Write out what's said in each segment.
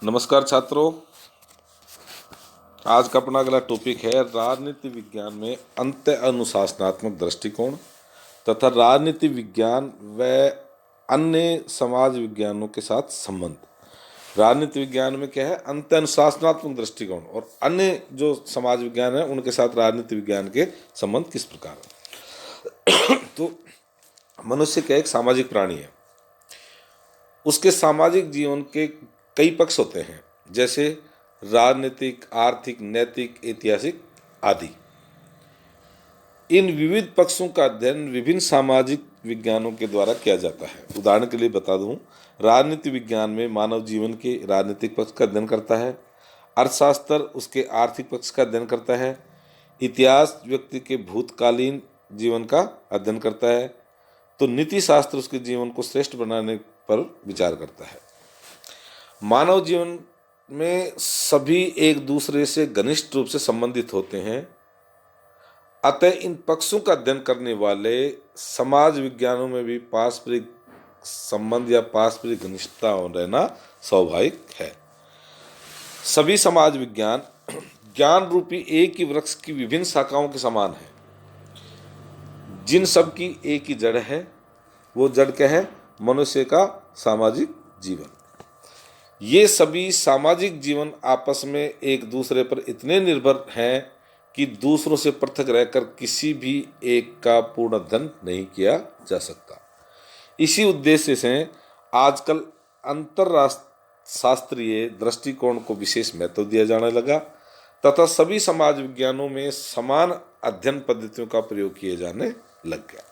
नमस्कार छात्रों, आज का अपना अगला टॉपिक है राजनीति विज्ञान में अंत्य अनुशासनात्मक दृष्टिकोण तथा राजनीति विज्ञान व अन्य समाज विज्ञानों के साथ संबंध। राजनीति विज्ञान में क्या है, अंत्य अनुशासनात्मक दृष्टिकोण, और अन्य जो समाज विज्ञान है उनके साथ राजनीति विज्ञान के संबंध किस प्रकार है। तो मनुष्य क्या एक सामाजिक प्राणी है, उसके सामाजिक जीवन के कई पक्ष होते हैं, जैसे राजनीतिक, आर्थिक, नैतिक, ऐतिहासिक आदि। इन विविध पक्षों का अध्ययन विभिन्न सामाजिक विज्ञानों के द्वारा किया जाता है। उदाहरण के लिए बता दूं, राजनीति विज्ञान में मानव जीवन के राजनीतिक पक्ष का अध्ययन करता है, अर्थशास्त्र उसके आर्थिक पक्ष का अध्ययन करता है, इतिहास व्यक्ति के भूतकालीन जीवन का अध्ययन करता है, तो नीति शास्त्र उसके जीवन को श्रेष्ठ बनाने पर विचार करता है। मानव जीवन में सभी एक दूसरे से घनिष्ठ रूप से संबंधित होते हैं, अतः इन पक्षों का अध्ययन करने वाले समाज विज्ञानों में भी पारस्परिक संबंध या पारस्परिक घनिष्ठता रहना स्वाभाविक है। सभी समाज विज्ञान ज्ञान रूपी एक ही वृक्ष की विभिन्न शाखाओं के समान है, जिन सब की एक ही जड़ है। वो जड़ क्या है? मनुष्य का सामाजिक जीवन। ये सभी सामाजिक जीवन आपस में एक दूसरे पर इतने निर्भर हैं कि दूसरों से पृथक रहकर किसी भी एक का पूर्ण अध्ययन नहीं किया जा सकता। इसी उद्देश्य से आजकल अंतरशास्त्रीय दृष्टिकोण को विशेष महत्व दिया जाने लगा तथा सभी समाज विज्ञानों में समान अध्ययन पद्धतियों का प्रयोग किए जाने लग गया।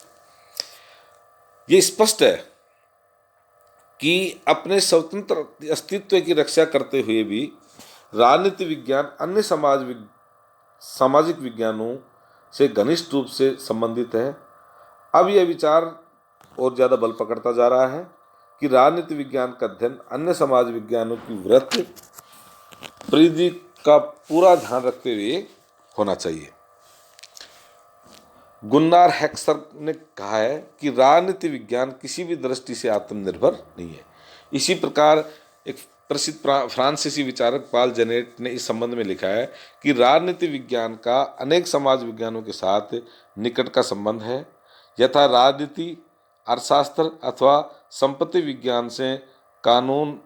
ये स्पष्ट है कि अपने स्वतंत्र अस्तित्व की रक्षा करते हुए भी राजनीति विज्ञान अन्य सामाजिक विज्ञानों से घनिष्ठ रूप से संबंधित है। अब यह विचार और ज़्यादा बल पकड़ता जा रहा है कि राजनीति विज्ञान का अध्ययन अन्य समाज विज्ञानों की वृत्ति परिधि का पूरा ध्यान रखते हुए होना चाहिए। गुन्नार हैक्सर ने कहा है कि राजनीति विज्ञान किसी भी दृष्टि से आत्मनिर्भर नहीं है। इसी प्रकार एक प्रसिद्ध फ्रांसीसी विचारक पॉल जेनेट ने इस संबंध में लिखा है कि राजनीति विज्ञान का अनेक समाज विज्ञानों के साथ निकट का संबंध है, यथा राजनीति, अर्थशास्त्र अथवा संपत्ति विज्ञान से कानून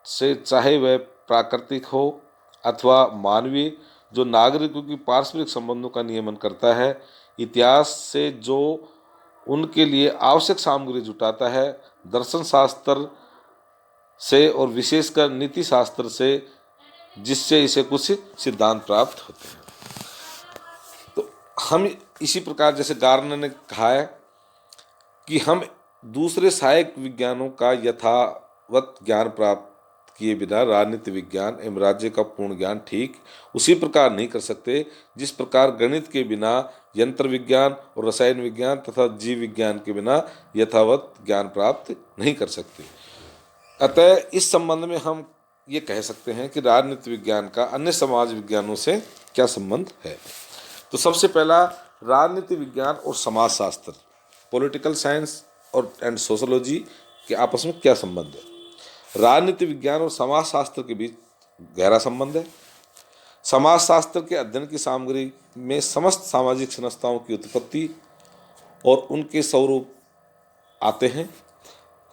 से, चाहे वह प्राकृतिक हो अथवा मानवीय, जो नागरिकों की पारस्परिक संबंधों का नियमन करता है, इतिहास से जो उनके लिए आवश्यक सामग्री जुटाता है, दर्शन शास्त्र से और विशेषकर नीति शास्त्र से, जिससे इसे कुछ सिद्धांत प्राप्त होते हैं। तो हम इसी प्रकार, जैसे गार्नर ने कहा है कि हम दूसरे सहायक विज्ञानों का यथावत ज्ञान प्राप्त किए बिना राजनीति विज्ञान एवं राज्य का पूर्ण ज्ञान ठीक उसी प्रकार नहीं कर सकते जिस प्रकार गणित के बिना यंत्र विज्ञान और रसायन विज्ञान तथा जीव विज्ञान के बिना यथावत ज्ञान प्राप्त नहीं कर सकते। अतः इस संबंध में हम ये कह सकते हैं कि राजनीति विज्ञान का अन्य समाज विज्ञानों से क्या संबंध है। तो सबसे पहला, राजनीति विज्ञान और समाजशास्त्र, पॉलिटिकल साइंस और एंड सोशोलॉजी के आपस में क्या संबंध है। राजनीति विज्ञान और समाजशास्त्र के बीच गहरा संबंध है। समाजशास्त्र के अध्ययन की सामग्री में समस्त सामाजिक संस्थाओं की उत्पत्ति और उनके स्वरूप आते हैं।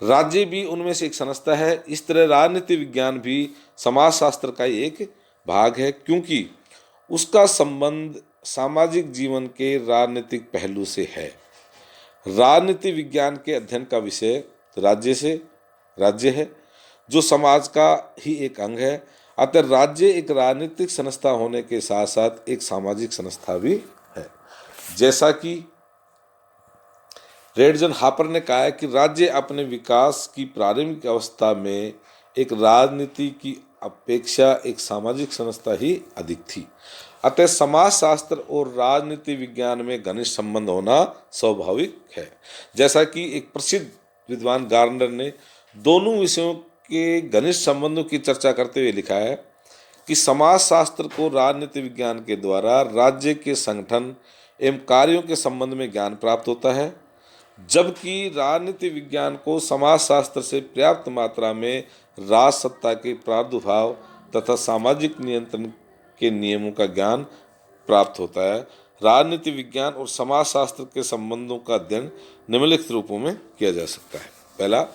राज्य भी उनमें से एक संस्था है। इस तरह राजनीति विज्ञान भी समाजशास्त्र का एक भाग है, क्योंकि उसका संबंध सामाजिक जीवन के राजनीतिक पहलू से है। राजनीति विज्ञान के अध्ययन का विषय राज्य है, जो समाज का ही एक अंग है। अतः राज्य एक राजनीतिक संस्था होने के साथ साथ एक सामाजिक संस्था भी है। जैसा कि रेडजन हापर ने कहा है कि राज्य अपने विकास की प्रारंभिक अवस्था में एक राजनीति की अपेक्षा एक सामाजिक संस्था ही अधिक थी। अतः समाजशास्त्र और राजनीति विज्ञान में घनिष्ठ संबंध होना स्वाभाविक है। जैसा कि एक प्रसिद्ध विद्वान गार्नर ने दोनों विषयों के घनिष्ठ संबंधों की चर्चा करते हुए लिखा है कि समाजशास्त्र को राजनीति विज्ञान के द्वारा राज्य के संगठन एवं कार्यों के संबंध में ज्ञान प्राप्त होता है, जबकि राजनीति विज्ञान को समाजशास्त्र से पर्याप्त मात्रा में राजसत्ता के प्रादुर्भाव तथा सामाजिक नियंत्रण के नियमों का ज्ञान प्राप्त होता है। राजनीति विज्ञान और समाजशास्त्र के संबंधों का अध्ययन निम्नलिखित रूपों में किया जा सकता है। पहला,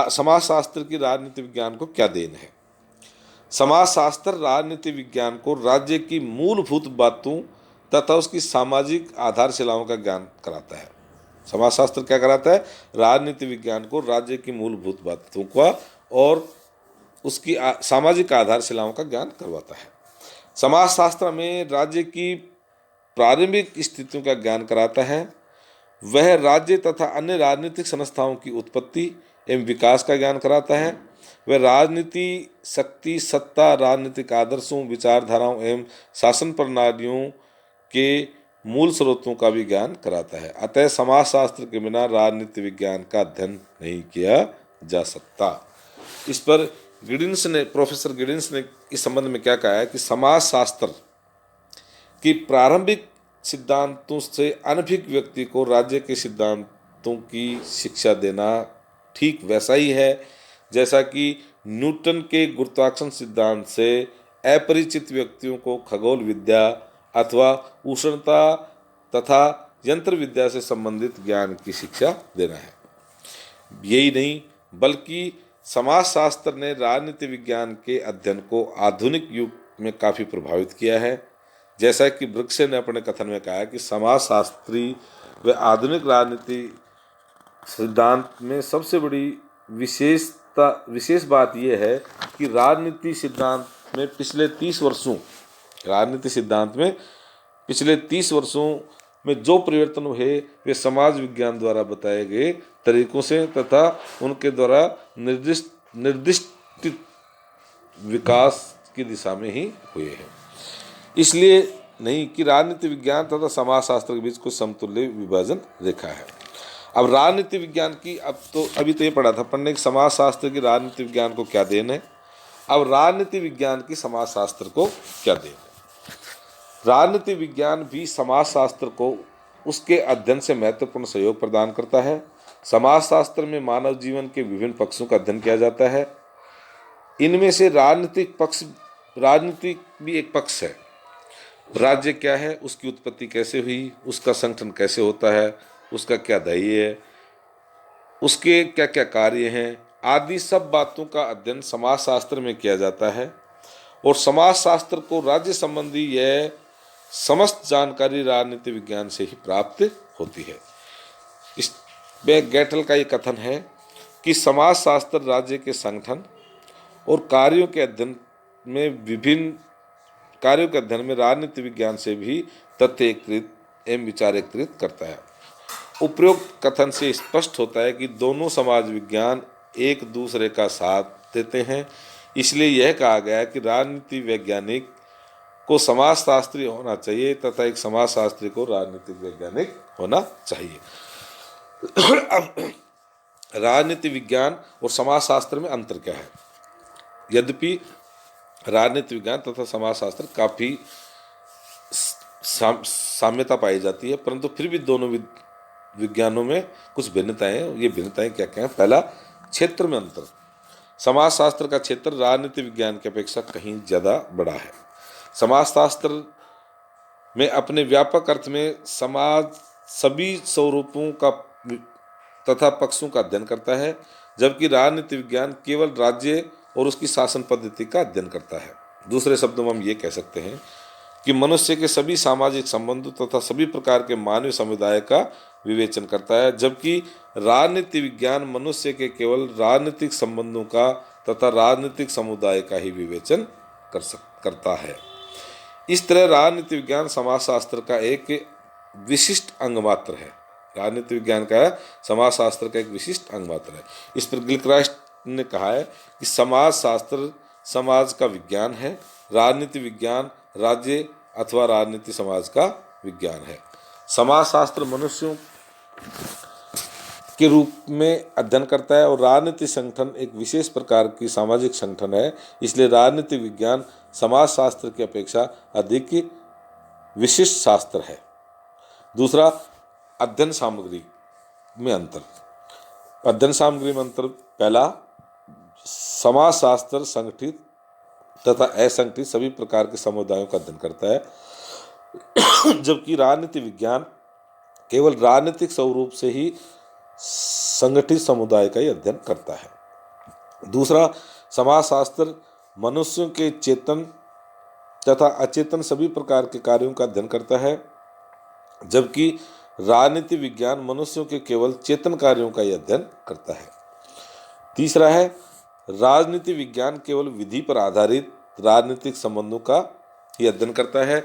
समाजशास्त्र की राजनीति विज्ञान को क्या देन है। समाजशास्त्र राजनीति विज्ञान को राज्य की मूलभूत बातों तथा उसकी सामाजिक आधारशिलाओं का ज्ञान कराता है। समाजशास्त्र क्या कराता है? राजनीति विज्ञान को राज्य की मूलभूत बातों का और उसकी सामाजिक आधारशिलाओं का ज्ञान करवाता है। समाजशास्त्र में राज्य की प्रारंभिक स्थितियों का ज्ञान कराता है। वह राज्य तथा अन्य राजनीतिक संस्थाओं की उत्पत्ति एवं विकास का ज्ञान कराता है। वह राजनीति, शक्ति, सत्ता, राजनीतिक आदर्शों, विचारधाराओं एवं शासन प्रणालियों के मूल स्रोतों का भी ज्ञान कराता है। अतः समाजशास्त्र के बिना राजनीति विज्ञान का अध्ययन नहीं किया जा सकता। इस पर प्रोफेसर गिडिन्स ने इस संबंध में क्या कहा है कि समाजशास्त्र की प्रारंभिक सिद्धांतों से अनभिज्ञ व्यक्ति को राज्य के सिद्धांतों की शिक्षा देना ठीक वैसा ही है जैसा कि न्यूटन के गुरुत्वाकर्षण सिद्धांत से अपरिचित व्यक्तियों को खगोल विद्या अथवा उष्णता तथा यंत्र विद्या से संबंधित ज्ञान की शिक्षा देना है। यही नहीं बल्कि समाजशास्त्र ने राजनीति विज्ञान के अध्ययन को आधुनिक युग में काफ़ी प्रभावित किया है। जैसा कि ब्रुक्से ने अपने कथन में कहा कि समाजशास्त्री व आधुनिक राजनीति सिद्धांत में सबसे बड़ी विशेष बात यह है कि राजनीति सिद्धांत में पिछले 30 वर्षों में जो परिवर्तन हुए वे समाज विज्ञान द्वारा बताए गए तरीकों से तथा उनके द्वारा निर्दिष्ट विकास की दिशा में ही हुए हैं। इसलिए नहीं कि राजनीति विज्ञान तथा समाजशास्त्र के बीच कुछ समतुल्य विभाजन रेखा है। अब राजनीति विज्ञान की अभी तो ये पढ़ा था पढ़ने की समाजशास्त्र की राजनीति विज्ञान को क्या देन है। अब राजनीति विज्ञान की समाजशास्त्र को क्या देन है। राजनीति विज्ञान भी समाजशास्त्र को उसके अध्ययन से महत्वपूर्ण सहयोग प्रदान करता है। समाजशास्त्र में मानव जीवन के विभिन्न पक्षों का अध्ययन किया जाता है। इनमें से राजनीति भी एक पक्ष है। राज्य क्या है, उसकी उत्पत्ति कैसे हुई, उसका संगठन कैसे होता है, उसका क्या ध्येय है, उसके क्या क्या कार्य हैं आदि सब बातों का अध्ययन समाजशास्त्र में किया जाता है। और समाजशास्त्र को राज्य संबंधी यह समस्त जानकारी राजनीति विज्ञान से ही प्राप्त होती है। इसमें गैटल का ये कथन है कि समाजशास्त्र राज्य के संगठन और कार्यों के अध्ययन में राजनीति विज्ञान से भी तथ्य एकत्रित एवं विचार एकत्रित करता है। उपरोक्त कथन से स्पष्ट होता है कि दोनों समाज विज्ञान एक दूसरे का साथ देते हैं। इसलिए यह कहा गया है कि राजनीति वैज्ञानिक को समाजशास्त्री होना चाहिए तथा एक समाजशास्त्री को राजनीतिक वैज्ञानिक होना चाहिए। अब राजनीति विज्ञान और समाजशास्त्र में अंतर क्या है। यद्यपि राजनीति विज्ञान तथा समाजशास्त्र काफ़ी साम्यता पाई जाती है परंतु फिर भी दोनों विज्ञानों में कुछ भिन्नताएं हैं। ये भिन्नताएं क्या क्या हैं। पहला, क्षेत्र में अंतर। समाजशास्त्र का क्षेत्र राजनीति विज्ञान की अपेक्षा कहीं ज़्यादा बड़ा है। समाजशास्त्र में अपने व्यापक अर्थ में समाज सभी स्वरूपों का तथा पक्षों का अध्ययन करता है जबकि राजनीति विज्ञान केवल राज्य और उसकी शासन पद्धति का अध्ययन करता है। दूसरे शब्दों में हम ये कह सकते हैं कि मनुष्य के सभी सामाजिक संबंधों तथा सभी प्रकार के मानवीय समुदाय का विवेचन करता है जबकि राजनीति विज्ञान मनुष्य के केवल राजनीतिक संबंधों का तथा राजनीतिक समुदाय का ही विवेचन करता है। इस तरह राजनीति विज्ञान समाजशास्त्र का एक विशिष्ट अंग मात्र है। राजनीति विज्ञान का समाजशास्त्र का एक विशिष्ट अंग मात्र है। इस पर गिलक्रास्ट ने कहा है कि समाजशास्त्र समाज का विज्ञान है, राजनीति विज्ञान राज्य अथवा राजनीति समाज का विज्ञान है। समाजशास्त्र मनुष्यों के रूप में अध्ययन करता है और राजनीति संगठन एक विशेष प्रकार की सामाजिक संगठन है। इसलिए राजनीति विज्ञान समाजशास्त्र की अपेक्षा अधिक विशिष्ट शास्त्र है। दूसरा, अध्ययन सामग्री। में अंतर। अध्ययन सामग्री में अंतर, पहला, समाजशास्त्र संगठित तथा असंगठित सभी प्रकार के समुदायों का अध्ययन करता है, जबकि राजनीति विज्ञान केवल राजनीतिक स्वरूप से ही संगठित समुदाय का ही अध्ययन करता है। दूसरा, समाजशास्त्र मनुष्यों के चेतन तथा अचेतन सभी प्रकार के कार्यों का अध्ययन करता है, जबकि राजनीति विज्ञान मनुष्यों के केवल चेतन कार्यों का ही अध्ययन करता है। तीसरा है, राजनीति विज्ञान केवल विधि पर आधारित राजनीतिक संबंधों का ही अध्ययन करता है,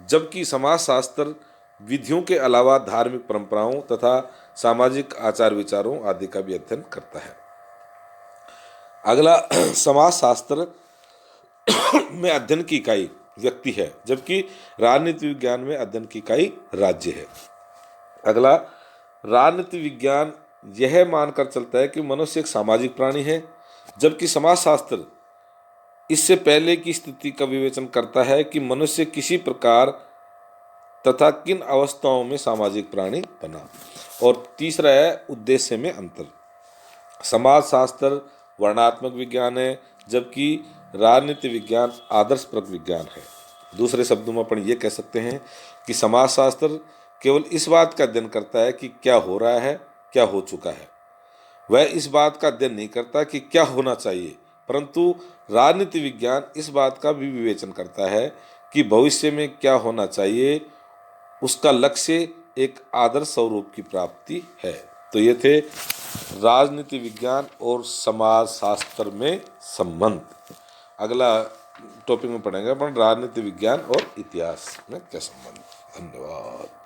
जबकि समाजशास्त्र विधियों के अलावा धार्मिक परंपराओं तथा सामाजिक आचार विचारों आदि का भी अध्ययन करता है। अगला, समाजशास्त्र में अध्ययन की इकाई व्यक्ति है, जबकि राजनीति विज्ञान में अध्ययन की इकाई राज्य है। अगला, राजनीति विज्ञान यह मानकर चलता है कि मनुष्य एक सामाजिक प्राणी है, जबकि समाजशास्त्र इससे पहले की स्थिति का विवेचन करता है कि मनुष्य किसी प्रकार तथा किन अवस्थाओं में सामाजिक प्राणी बना। और तीसरा है, उद्देश्य में अंतर। समाजशास्त्र वर्णनात्मक विज्ञान है, जबकि राजनीति विज्ञान आदर्शपरक विज्ञान है। दूसरे शब्दों में अपन ये कह सकते हैं कि समाजशास्त्र केवल इस बात का अध्ययन करता है कि क्या हो रहा है, क्या हो चुका है। वह इस बात का अध्ययन नहीं करता कि क्या होना चाहिए, परंतु राजनीति विज्ञान इस बात का भी विवेचन करता है कि भविष्य में क्या होना चाहिए। उसका लक्ष्य एक आदर्श स्वरूप की प्राप्ति है। तो ये थे राजनीति विज्ञान और समाजशास्त्र में संबंध। अगला टॉपिक में पढ़ेंगे अपन राजनीति विज्ञान और इतिहास में क्या संबंध। धन्यवाद।